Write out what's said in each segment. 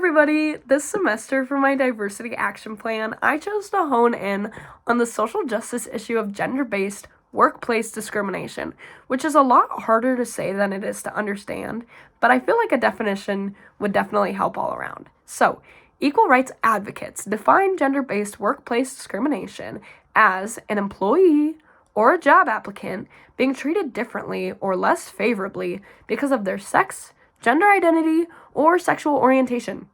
everybody! This semester for my diversity action plan, I chose to hone in on the social justice issue of gender-based workplace discrimination, which is a lot harder to say than it is to understand, but I feel like a definition would definitely help all around. So, equal rights advocates define gender-based workplace discrimination as an employee or a job applicant being treated differently or less favorably because of their sex, gender identity, or sexual orientation.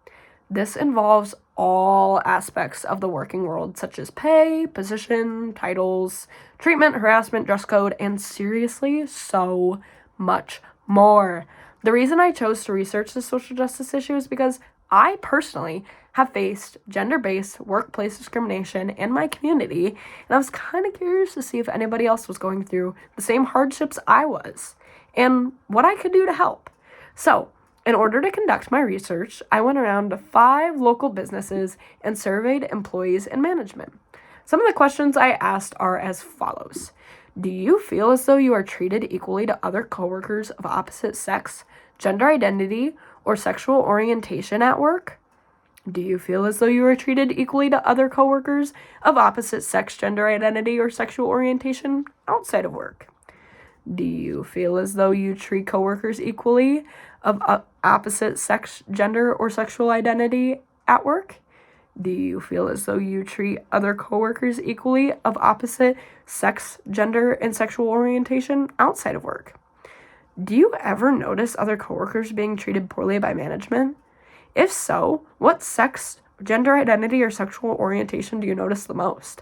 This involves all aspects of the working world, such as pay, position, titles, treatment, harassment, dress code, and seriously, so much more. The reason I chose to research the social justice issue is because I personally have faced gender-based workplace discrimination in my community, and I was kind of curious to see if anybody else was going through the same hardships I was, and what I could do to help. So, in order to conduct my research, I went around to 5 local businesses and surveyed employees and management. Some of the questions I asked are as follows. Do you feel as though you are treated equally to other coworkers of opposite sex, gender identity, or sexual orientation at work? Do you feel as though you are treated equally to other coworkers of opposite sex, gender identity, or sexual orientation outside of work? Do you feel as though you treat coworkers equally of opposite sex, gender, or sexual identity at work? Do you feel as though you treat other coworkers equally of opposite sex, gender, and sexual orientation outside of work? Do you ever notice other coworkers being treated poorly by management? If so, what sex, gender identity, or sexual orientation do you notice the most?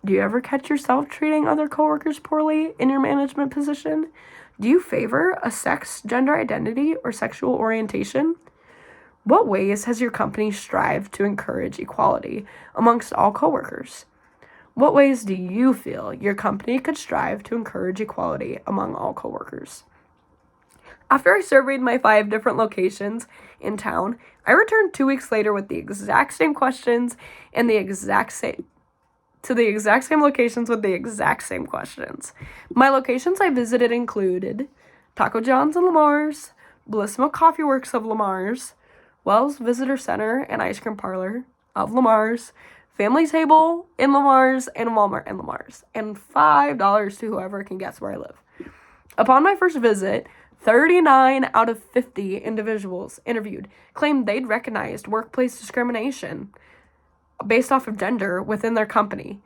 Do you ever catch yourself treating other coworkers poorly in your management position? Do you favor a sex, gender identity, or sexual orientation? What ways has your company strived to encourage equality amongst all coworkers? What ways do you feel your company could strive to encourage equality among all coworkers? After I surveyed my 5 different locations in town, I returned 2 weeks later with the exact same questions and the exact same locations with the exact same questions. My locations I visited included Taco John's in Lamar's, Bellissimo Coffee Works of Lamar's, Wells Visitor Center and Ice Cream Parlor of Lamar's, Family Table in Lamar's, and Walmart in Lamar's, and $5 to whoever can guess where I live. Upon my first visit, 39 out of 50 individuals interviewed claimed they'd recognized workplace discrimination based off of gender within their company.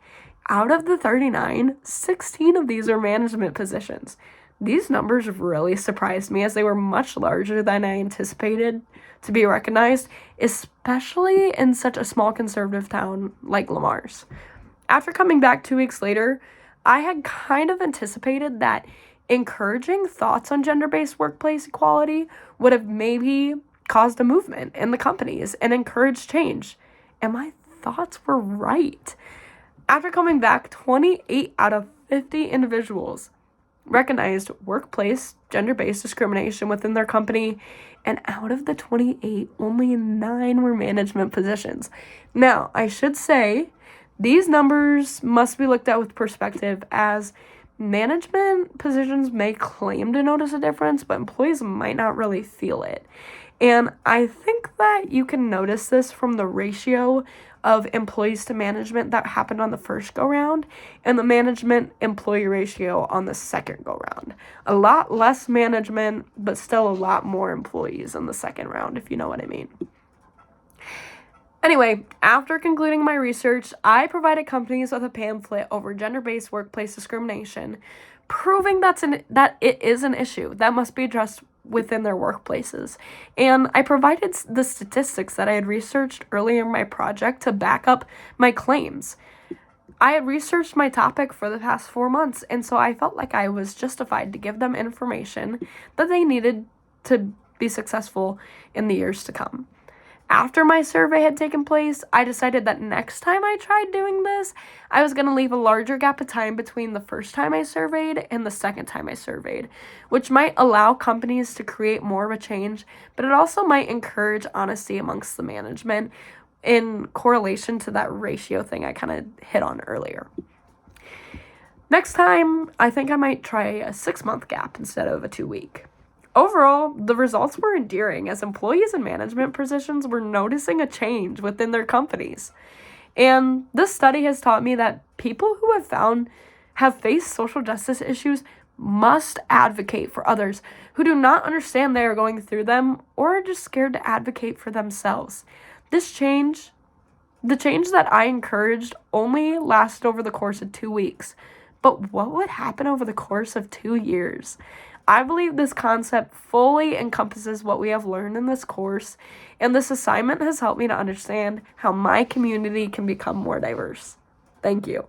Out of the 39, 16 of these are management positions. These numbers really surprised me as they were much larger than I anticipated to be recognized, especially in such a small conservative town like Lamar's. After coming back 2 weeks later, I had kind of anticipated that encouraging thoughts on gender-based workplace equality would have maybe caused a movement in the companies and encouraged change. And my thoughts were right. After coming back, 28 out of 50 individuals recognized workplace gender-based discrimination within their company, and out of the 28, only 9 were management positions. Now, I should say, these numbers must be looked at with perspective, as management positions may claim to notice a difference, but employees might not really feel it. And I think that you can notice this from the ratio of employees to management that happened on the first go-round and the management-employee ratio on the second go-round. A lot less management, but still a lot more employees in the second round, if you know what I mean. Anyway, after concluding my research, I provided companies with a pamphlet over gender-based workplace discrimination, proving that it is an issue that must be addressed within their workplaces. And I provided the statistics that I had researched earlier in my project to back up my claims. I had researched my topic for the past 4 months, and so I felt like I was justified to give them information that they needed to be successful in the years to come. After my survey had taken place, I decided that next time I tried doing this, I was going to leave a larger gap of time between the first time I surveyed and the second time I surveyed, which might allow companies to create more of a change, but it also might encourage honesty amongst the management in correlation to that ratio thing I kind of hit on earlier. Next time, I think I might try a 6-month gap instead of a 2-week. Overall, the results were endearing as employees in management positions were noticing a change within their companies. And this study has taught me that people who have faced social justice issues must advocate for others who do not understand they are going through them or are just scared to advocate for themselves. The change that I encouraged only lasted over the course of 2 weeks. But what would happen over the course of 2 years? I believe this concept fully encompasses what we have learned in this course, and this assignment has helped me to understand how my community can become more diverse. Thank you.